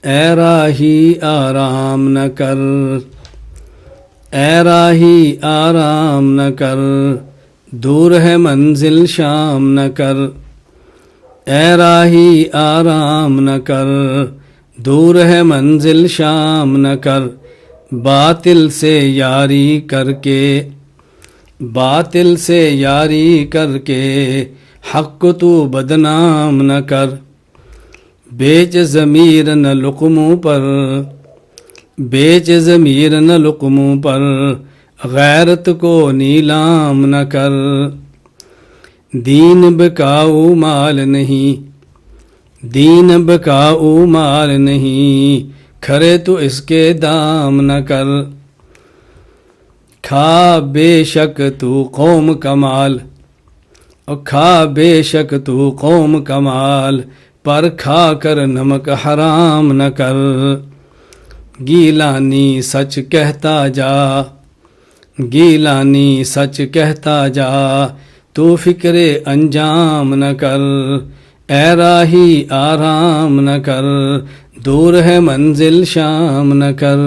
اے راہی آرام نہ کر، اے راہی آرام نہ کر، دور ہے منزل شام نہ کر، اے راہی آرام نہ کر، دور ہے منزل شام نہ کر، باطل سے یاری کر کے، باطل سے یاری کر کے، حق کو تو بدنام نہ کر، بیچ ضمیر نہ لقموں پر، بیچ ضمیر نہ لقموں پر، غیرت کو نیلام نہ کر، دین بکاؤ مال نہیں، دین بکاؤ مال نہیں، کھرے تو اس کے دام نہ کر، کھا بے شک تو قوم کمال، اور کھا بے شک تو قوم کمال، پر کھا کر نمک حرام نہ کر، گیلانی سچ کہتا جا، گیلانی سچ کہتا جا، تو فکر انجام نہ کر، اے راہی آرام نہ کر، دور ہے منزل شام نہ کر۔